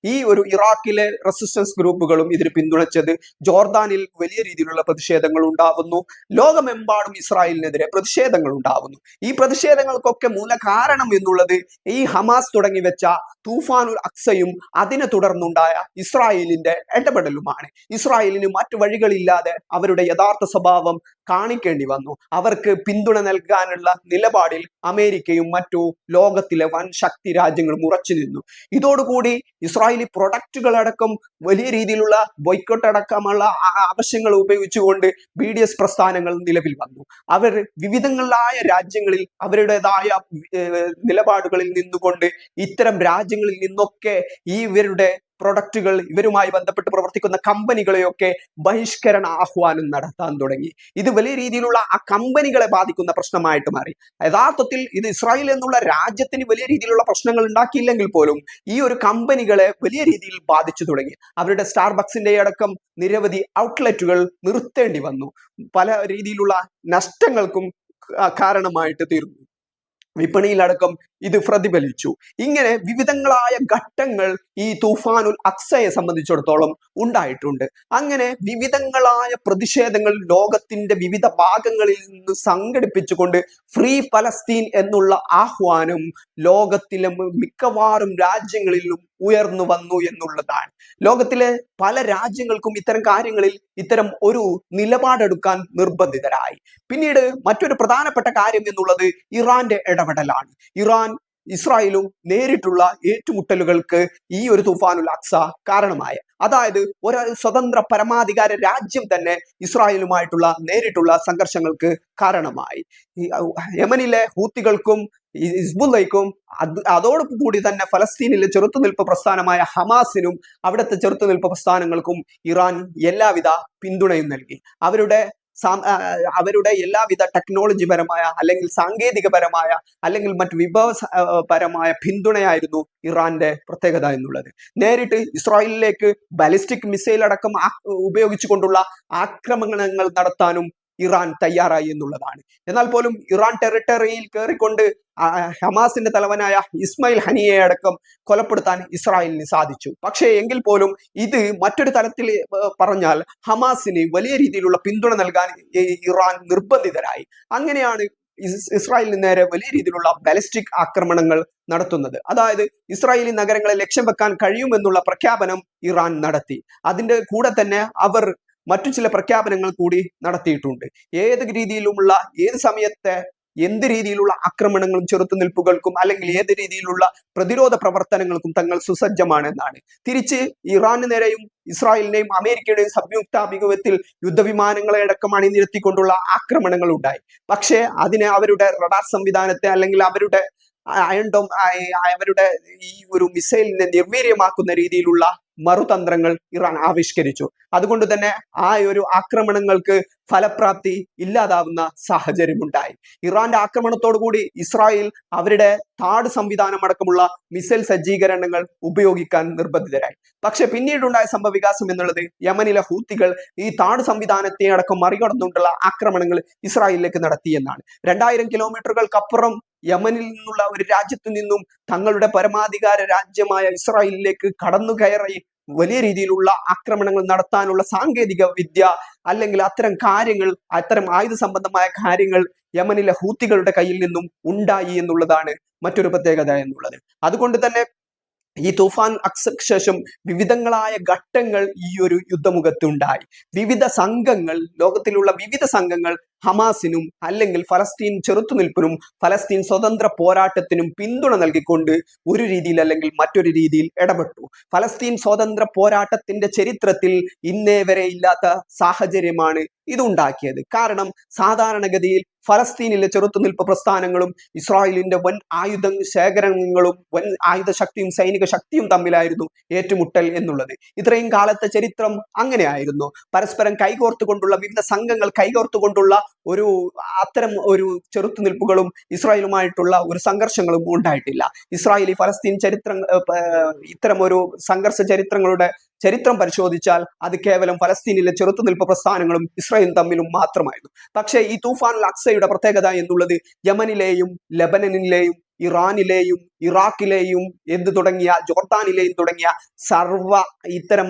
ഈ ഒരു ഇറാഖിലെ റെസിസ്റ്റൻസ് ഗ്രൂപ്പുകളും ഇതിന് പിന്തുണച്ചത്. ജോർദാനിൽ വലിയ രീതിയിലുള്ള പ്രതിഷേധങ്ങൾ ഉണ്ടാവുന്നു. ലോകമെമ്പാടും ഇസ്രായേലിനെതിരെ പ്രതിഷേധങ്ങൾ ഉണ്ടാവുന്നു. ഈ പ്രതിഷേധങ്ങൾക്കൊക്കെ മൂല കാരണം എന്നുള്ളത് ഈ ഹമാസ് തുടങ്ങി വെച്ച തൂഫാനുൽ അക്സയും അതിനെ തുടർന്നുണ്ടായ ഇസ്രായേലിന്റെ ഇടപെടലുമാണ്. ഇസ്രായേലിന് മറ്റു വഴികളില്ലാതെ അവരുടെ യഥാർത്ഥ സ്വഭാവം കാണിക്കേണ്ടി വന്നു. അവർക്ക് പിന്തുണ നൽകാനുള്ള നിലപാടിൽ അമേരിക്കയും മറ്റു ലോകത്തിലെ വൻ ശക്തി രാജ്യങ്ങളും ഉറച്ചു നിന്നു. ഇതോടുകൂടി ഇസ്രായേലി പ്രൊഡക്റ്റുകളടക്കം വലിയ രീതിയിലുള്ള ബോയ്ക്കോട്ട് അടക്കമുള്ള ആവശ്യങ്ങൾ ഉപയോഗിച്ചുകൊണ്ട് BDS പ്രസ്ഥാനങ്ങൾ നിലവിൽ വന്നു. അവർ വിവിധങ്ങളായ രാജ്യങ്ങളിൽ അവരുടേതായ നിലപാടുകളിൽ നിന്നുകൊണ്ട് ഇത്തരം രാജ്യങ്ങളിൽ നിന്നൊക്കെ ഇവരുടെ പ്രൊഡക്റ്റുകൾ, ഇവരുമായി ബന്ധപ്പെട്ട് പ്രവർത്തിക്കുന്ന കമ്പനികളെയൊക്കെ ബഹിഷ്കരണ ആഹ്വാനം നടത്താൻ തുടങ്ങി. ഇത് വലിയ രീതിയിലുള്ള ആ കമ്പനികളെ ബാധിക്കുന്ന പ്രശ്നമായിട്ട് മാറി. യഥാർത്ഥത്തിൽ ഇത് ഇസ്രായേൽ എന്നുള്ള രാജ്യത്തിന് വലിയ രീതിയിലുള്ള പ്രശ്നങ്ങൾ ഉണ്ടാക്കിയില്ലെങ്കിൽ പോലും ഈ ഒരു കമ്പനികളെ വലിയ രീതിയിൽ ബാധിച്ചു തുടങ്ങി. അവരുടെ സ്റ്റാർബക്സിന്റെ അടക്കം നിരവധി ഔട്ട്ലെറ്റുകൾ നിർത്തേണ്ടി വന്നു. പല രീതിയിലുള്ള നഷ്ടങ്ങൾക്കും കാരണമായിട്ട് തീർന്നു. വിപണിയിലടക്കം ഇത് പ്രതിഫലിച്ചു. ഇങ്ങനെ വിവിധങ്ങളായ ഘട്ടങ്ങൾ ഈ തൂഫാനുൽ അക്സയെ സംബന്ധിച്ചിടത്തോളം ഉണ്ടായിട്ടുണ്ട്. അങ്ങനെ വിവിധങ്ങളായ പ്രതിഷേധങ്ങൾ ലോകത്തിന്റെ വിവിധ ഭാഗങ്ങളിൽ നിന്ന് സംഘടിപ്പിച്ചുകൊണ്ട് ഫ്രീ ഫലസ്തീൻ എന്നുള്ള ആഹ്വാനം ലോകത്തിലെ മിക്കവാറും രാജ്യങ്ങളിലും ഉയർന്നു വന്നു എന്നുള്ളതാണ്. ലോകത്തിലെ പല രാജ്യങ്ങൾക്കും ഇത്തരം കാര്യങ്ങളിൽ ഇത്തരം ഒരു നിലപാടെടുക്കാൻ നിർബന്ധിതരായി. പിന്നീട് മറ്റൊരു പ്രധാനപ്പെട്ട കാര്യം എന്നുള്ളത് ഇറാന്റെ ഇടപെടലാണ്. ഇറാൻ ഇസ്രായേലും നേരിട്ടുള്ള ഏറ്റുമുട്ടലുകൾക്ക് ഈ ഒരു തൂഫാനുൽ അക്സ കാരണമായ, അതായത് ഒരു സ്വതന്ത്ര പരമാധികാര രാജ്യം തന്നെ ഇസ്രായേലുമായിട്ടുള്ള നേരിട്ടുള്ള സംഘർഷങ്ങൾക്ക് കാരണമായി. യമനിലെ ഹൂത്തികൾക്കും ഹിസ്ബുള്ളയ്ക്കും അതോടൊപ്പം തന്നെ ഫലസ്തീനിലെ ചെറുത്തുനിൽപ്പ് പ്രസ്ഥാനമായ ഹമാസിനും അവിടുത്തെ ചെറുത്തുനിൽപ്പ് പ്രസ്ഥാനങ്ങൾക്കും ഇറാൻ എല്ലാവിധ പിന്തുണയും നൽകി. അവരുടെ അവരുടെ എല്ലാവിധ ടെക്നോളജിപരമായ അല്ലെങ്കിൽ സാങ്കേതികപരമായ അല്ലെങ്കിൽ മറ്റ് പരമായ പിന്തുണയായിരുന്നു ഇറാന്റെ പ്രത്യേകത എന്നുള്ളത്. നേരിട്ട് ഇസ്രായേലിലേക്ക് ബാലിസ്റ്റിക് മിസൈൽ അടക്കം ഉപയോഗിച്ചുകൊണ്ടുള്ള ആക്രമണങ്ങൾ നടത്താനും ഇറാൻ തയ്യാറായി എന്നുള്ളതാണ്. എന്നാൽ പോലും ഇറാൻ ടെറിട്ടറിയിൽ കയറിക്കൊണ്ട് ഹമാസിന്റെ തലവനായ ഇസ്മായിൽ ഹനിയെ അടക്കം കൊലപ്പെടുത്താൻ ഇസ്രായേലിന് സാധിച്ചു. പക്ഷേ എങ്കിൽ പോലും ഇത് മറ്റൊരു തലത്തിൽ പറഞ്ഞാൽ ഹമാസിന് വലിയ രീതിയിലുള്ള പിന്തുണ നൽകാൻ ഇറാൻ നിർബന്ധിതരായി. അങ്ങനെയാണ് ഇസ്രായേലിന് നേരെ വലിയ രീതിയിലുള്ള ബാലിസ്റ്റിക് ആക്രമണങ്ങൾ നടത്തുന്നത്. അതായത് ഇസ്രായേലി നഗരങ്ങളെ ലക്ഷ്യം വെക്കാൻ കഴിയുമെന്നുള്ള പ്രഖ്യാപനം ഇറാൻ നടത്തി. അതിന്റെ കൂടെ തന്നെ അവർ മറ്റു ചില പ്രഖ്യാപനങ്ങൾ കൂടി നടത്തിയിട്ടുണ്ട്. ഏത് രീതിയിലുമുള്ള ഏത് സമയത്തെ എന്ത് രീതിയിലുള്ള ആക്രമണങ്ങളും ചെറുത്തുനിൽപ്പുകൾക്കും അല്ലെങ്കിൽ ഏത് രീതിയിലുള്ള പ്രതിരോധ പ്രവർത്തനങ്ങൾക്കും തങ്ങൾ സുസജ്ജമാണെന്നാണ്. തിരിച്ച് ഇറാന് നേരെയും ഇസ്രായേലിനെയും അമേരിക്കയുടെയും സംയുക്താഭിമുഖ്യത്തിൽ യുദ്ധവിമാനങ്ങളെ അടക്കം അണിനിരത്തിക്കൊണ്ടുള്ള ആക്രമണങ്ങൾ ഉണ്ടായി. പക്ഷേ അതിനെ അവരുടെ റഡാർ സംവിധാനത്തെ അല്ലെങ്കിൽ അവരുടെ അയൺഡോം അവരുടെ ഈ ഒരു മിസൈലിനെ നിർവീര്യമാക്കുന്ന രീതിയിലുള്ള മറുതന്ത്രങ്ങൾ ഇറാൻ ആവിഷ്കരിച്ചു. അതുകൊണ്ട് തന്നെ ആ ഒരു ആക്രമണങ്ങൾക്ക് ഫലപ്രാപ്തി ഇല്ലാതാവുന്ന സാഹചര്യമുണ്ടായി. ഇറാന്റെ ആക്രമണത്തോടുകൂടി ഇസ്രായേൽ അവരുടെ താഡ് സംവിധാനം അടക്കമുള്ള മിസൈൽ സജ്ജീകരണങ്ങൾ ഉപയോഗിക്കാൻ നിർബന്ധിതരായി. പക്ഷെ പിന്നീടുണ്ടായ സംഭവവികാസം എന്നുള്ളത് യമനിലെ ഹൂത്തികൾ ഈ താഡ് സംവിധാനത്തെ അടക്കം മറികടന്നുകൊണ്ടുള്ള ആക്രമണങ്ങൾ ഇസ്രായേലിലേക്ക് നടത്തിയെന്നാണ്. 2000 കിലോമീറ്ററുകൾക്കപ്പുറം യമനിൽ നിന്നുള്ള ഒരു രാജ്യത്തു നിന്നും തങ്ങളുടെ പരമാധികാര രാജ്യമായ ഇസ്രായേലിലേക്ക് കടന്നു കയറി വലിയ രീതിയിലുള്ള ആക്രമണങ്ങൾ നടത്താനുള്ള സാങ്കേതിക വിദ്യ അല്ലെങ്കിൽ അത്തരം കാര്യങ്ങൾ, അത്തരം ആയുധ സംബന്ധമായ കാര്യങ്ങൾ യമനിലെ ഹൂത്തികളുടെ കയ്യിൽ നിന്നും ഉണ്ടായി എന്നുള്ളതാണ് മറ്റൊരു പ്രത്യേകത എന്നുള്ളത്. അതുകൊണ്ട് തന്നെ ഈ തൂഫാൻ അക്സക്ക് ശേഷം വിവിധങ്ങളായ ഘട്ടങ്ങൾ ഈ ഒരു യുദ്ധമുഖത്തുണ്ടായി. വിവിധ സംഘങ്ങൾ, ലോകത്തിലുള്ള വിവിധ സംഘങ്ങൾ ഹമാസിനും അല്ലെങ്കിൽ ഫലസ്തീൻ ചെറുത്തുനിൽപ്പിനും ഫലസ്തീൻ സ്വതന്ത്ര പോരാട്ടത്തിനും പിന്തുണ നൽകിക്കൊണ്ട് ഒരു രീതിയിൽ അല്ലെങ്കിൽ മറ്റൊരു രീതിയിൽ ഇടപെട്ടു. ഫലസ്തീൻ സ്വതന്ത്ര പോരാട്ടത്തിന്റെ ചരിത്രത്തിൽ ഇന്നേ വരെ ഇല്ലാത്ത സാഹചര്യമാണ് ഇതുണ്ടാക്കിയത്. കാരണം സാധാരണഗതിയിൽ ഫലസ്തീനിലെ ചെറുത്തുനിൽപ്പ് പ്രസ്ഥാനങ്ങളും ഇസ്രായേലിന്റെ വൻ ആയുധ ശേഖരങ്ങളും വൻ ആയുധ ശക്തിയും സൈനിക ശക്തിയും തമ്മിലായിരുന്നു ഏറ്റുമുട്ടൽ എന്നുള്ളത്. ഇത്രയും കാലത്തെ ചരിത്രം അങ്ങനെയായിരുന്നു. പരസ്പരം കൈകോർത്തുകൊണ്ടുള്ള വിവിധ സംഘങ്ങൾ കൈകോർത്തുകൊണ്ടുള്ള അത്തരം ഒരു ചെറുത്തുനിൽപ്പുകളും ഇസ്രായേലുമായിട്ടുള്ള ഒരു സംഘർഷങ്ങളും ഉണ്ടായിട്ടില്ല. ഇസ്രായേലി ഫലസ്തീൻ ഇത്തരം ഒരു സംഘർഷ ചരിത്രം പരിശോധിച്ചാൽ അത് കേവലം ഫലസ്തീനിലെ ചെറുത്തുനിൽപ്പ് പ്രസ്ഥാനങ്ങളും ഇസ്രായേലും തമ്മിലും മാത്രമായിരുന്നു. പക്ഷേ ഈ തൂഫാനുൽ അക്സയുടെ പ്രത്യേകത എന്നുള്ളത് യമനിലെയും ലെബനനിലെയും ഇറാനിലെയും ഇറാഖിലെയും തുടങ്ങിയ ജോർദാനിലെയും തുടങ്ങിയ ഇത്തരം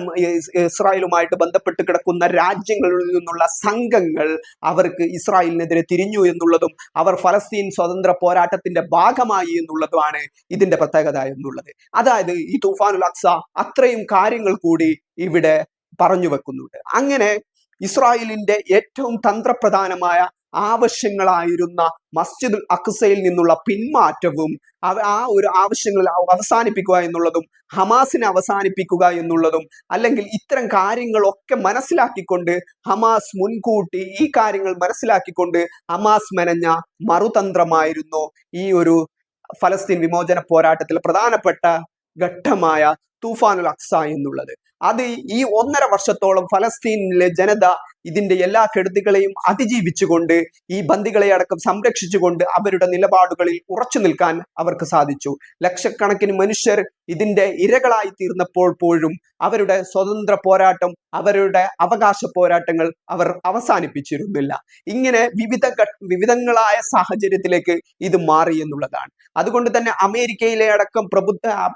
ഇസ്രായേലുമായിട്ട് ബന്ധപ്പെട്ട് കിടക്കുന്ന രാജ്യങ്ങളിൽ നിന്നുള്ള സംഘങ്ങൾ അവർക്ക് ഇസ്രായേലിനെതിരെ തിരിഞ്ഞു എന്നുള്ളതും അവർ ഫലസ്തീൻ സ്വതന്ത്ര പോരാട്ടത്തിന്റെ ഭാഗമായി എന്നുള്ളതുമാണ് ഇതിന്റെ പ്രത്യേകത എന്നുള്ളത്. അതായത് ഈ തൂഫാനുൽ അക്സ അത്രയും കാര്യങ്ങൾ കൂടി ഇവിടെ പറഞ്ഞു വെക്കുന്നുണ്ട്. അങ്ങനെ ഇസ്രായേലിന്റെ ഏറ്റവും തന്ത്രപ്രധാനമായ ആവശ്യങ്ങളായിരുന്ന മസ്ജിദുൽ അക്സയിൽ നിന്നുള്ള പിന്മാറ്റവും ആ ഒരു ആവശ്യങ്ങൾ അവസാനിപ്പിക്കുക എന്നുള്ളതും ഹമാസിനെ അവസാനിപ്പിക്കുക എന്നുള്ളതും അല്ലെങ്കിൽ ഇത്തരം കാര്യങ്ങളൊക്കെ മനസ്സിലാക്കിക്കൊണ്ട് ഹമാസ് മുൻകൂട്ടി ഈ കാര്യങ്ങൾ മനസ്സിലാക്കിക്കൊണ്ട് ഹമാസ് മെനഞ്ഞ മറുതന്ത്രമായിരുന്നു ഈ ഒരു ഫലസ്തീൻ വിമോചന പോരാട്ടത്തിൽ പ്രധാനപ്പെട്ട ഘട്ടമായ തൂഫാനുൽ അക്സ എന്നുള്ളത്. അത് ഈ 1.5 വർഷത്തോളം ഫലസ്തീനിലെ ജനത ഇതിന്റെ എല്ലാ കെടുതികളെയും അതിജീവിച്ചുകൊണ്ട് ഈ ബന്ദികളെ അടക്കം സംരക്ഷിച്ചുകൊണ്ട് അവരുടെ നിലപാടുകളിൽ ഉറച്ചു നിൽക്കാൻ അവർക്ക് സാധിച്ചു. ലക്ഷക്കണക്കിന് മനുഷ്യർ ഇതിന്റെ ഇരകളായി തീർന്നപ്പോൾ പോലും അവരുടെ സ്വതന്ത്ര പോരാട്ടം, അവരുടെ അവകാശ പോരാട്ടങ്ങൾ അവർ അവസാനിപ്പിച്ചിരുന്നില്ല. ഇങ്ങനെ വിവിധങ്ങളായ സാഹചര്യത്തിലേക്ക് ഇത് മാറി എന്നുള്ളതാണ്. അതുകൊണ്ട് തന്നെ അമേരിക്കയിലെ അടക്കം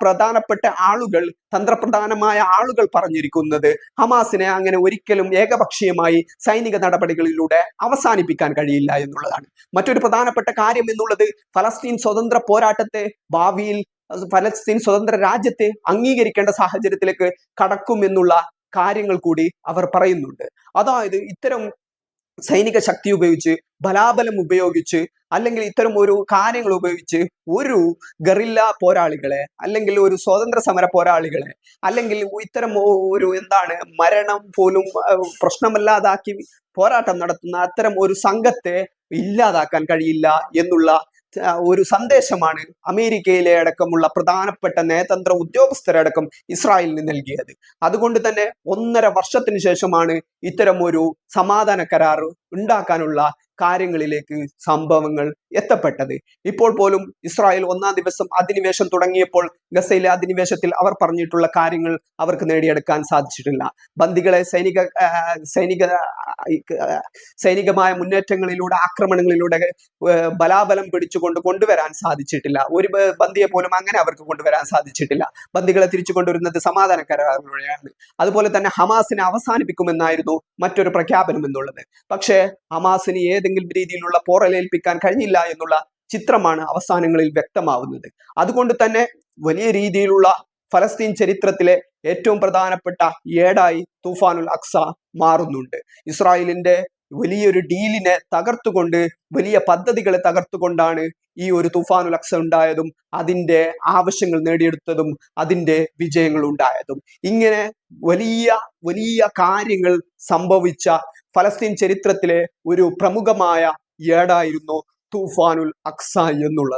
പ്രധാനപ്പെട്ട ആളുകൾ, തന്ത്രപ്രധാനമായ ആളുകൾ പറഞ്ഞിരിക്കുന്നത് ഹമാസിനെ അങ്ങനെ ഒരിക്കലും ഏകപക്ഷീയമായി സൈനിക നടപടികളിലൂടെ അവസാനിപ്പിക്കാൻ കഴിയില്ല എന്നുള്ളതാണ്. മറ്റൊരു പ്രധാനപ്പെട്ട കാര്യം എന്നുള്ളത് ഫലസ്തീൻ സ്വതന്ത്ര പോരാട്ടത്തെ ഭാവിയിൽ ഫലസ്തീൻ സ്വതന്ത്ര രാജ്യത്തെ അംഗീകരിക്കേണ്ട സാഹചര്യത്തിലേക്ക് കടക്കുമെന്നുള്ള കാര്യങ്ങൾ കൂടി അവർ പറയുന്നുണ്ട്. അതായത് ഇത്തരം സൈനിക ശക്തി ഉപയോഗിച്ച്, ബലാബലം ഉപയോഗിച്ച്, അല്ലെങ്കിൽ ഇത്തരം ഒരു കാര്യങ്ങൾ ഉപയോഗിച്ച് ഒരു ഗറില്ല പോരാളികളെ അല്ലെങ്കിൽ ഒരു സ്വാതന്ത്ര്യ സമര പോരാളികളെ അല്ലെങ്കിൽ ഇത്തരം ഒരു മരണം പോലും പ്രശ്നമല്ലാതാക്കി പോരാട്ടം നടത്തുന്ന അത്തരം ഒരു സംഘത്തെ ഇല്ലാതാക്കാൻ കഴിയില്ല എന്നുള്ള ഒരു സന്ദേശമാണ് അമേരിക്കയിലെ അടക്കമുള്ള പ്രധാനപ്പെട്ട നയതന്ത്ര ഉദ്യോഗസ്ഥരടക്കം ഇസ്രായേലിന് നൽകിയത്. അതുകൊണ്ട് തന്നെ 1.5 വർഷത്തിന് ശേഷമാണ് ഇത്തരം ഒരു സമാധാന കരാർ ഉണ്ടാക്കാനുള്ള കാര്യങ്ങളിലേക്ക് സംഭവങ്ങൾ എത്തപ്പെട്ടത്. ഇപ്പോൾ പോലും ഇസ്രായേൽ 1-ാം ദിവസം അധിനിവേശം തുടങ്ങിയപ്പോൾ ഗസയിലെ അധിനിവേശത്തിൽ അവർ പറഞ്ഞിട്ടുള്ള കാര്യങ്ങൾ അവർക്ക് നേടിയെടുക്കാൻ സാധിച്ചിട്ടില്ല. ബന്ദികളെ സൈനികമായ മുന്നേറ്റങ്ങളിലൂടെ, ആക്രമണങ്ങളിലൂടെ ബലാബലം പിടിച്ചുകൊണ്ട് കൊണ്ടുവരാൻ സാധിച്ചിട്ടില്ല. ഒരു ബന്ദിയെ പോലും അങ്ങനെ അവർക്ക് കൊണ്ടുവരാൻ സാധിച്ചിട്ടില്ല. ബന്ദികളെ തിരിച്ചു കൊണ്ടുവരുന്നത് സമാധാന കരാറിലൂടെയാണ്. അതുപോലെ തന്നെ ഹമാസിനെ അവസാനിപ്പിക്കുമെന്നായിരുന്നു മറ്റൊരു പ്രഖ്യാപനം എന്നുള്ളത്. പക്ഷേ ഹമാസിന് ഏതെങ്കിലും രീതിയിലുള്ള പോറലേൽപ്പിക്കാൻ കഴിഞ്ഞില്ല എന്നുള്ള ചിത്രമാണ് അവസാനങ്ങളിൽ വ്യക്തമാവുന്നത്. അതുകൊണ്ട് തന്നെ വലിയ രീതിയിലുള്ള ഫലസ്തീൻ ചരിത്രത്തിലെ ഏറ്റവും പ്രധാനപ്പെട്ട ഏടായി തൂഫാനുൽ അക്സ മാറുന്നുണ്ട്. ഇസ്രായേലിന്റെ വലിയൊരു ഡീലിനെ തകർത്തുകൊണ്ട്, വലിയ പദ്ധതികളെ തകർത്തുകൊണ്ടാണ് ഈ ഒരു തൂഫാനുൽ അക്സ ഉണ്ടായതും അതിന്റെ ആവശ്യങ്ങൾ നേടിയെടുത്തതും അതിന്റെ വിജയങ്ങൾ ഉണ്ടായതും. ഇങ്ങനെ വലിയ വലിയ കാര്യങ്ങൾ സംഭവിച്ച ഫലസ്തീൻ ചരിത്രത്തിലെ ഒരു പ്രമുഖമായ ഏടായിരുന്നു തൂഫാനുൽ അക്സ എന്നുള്ളത്.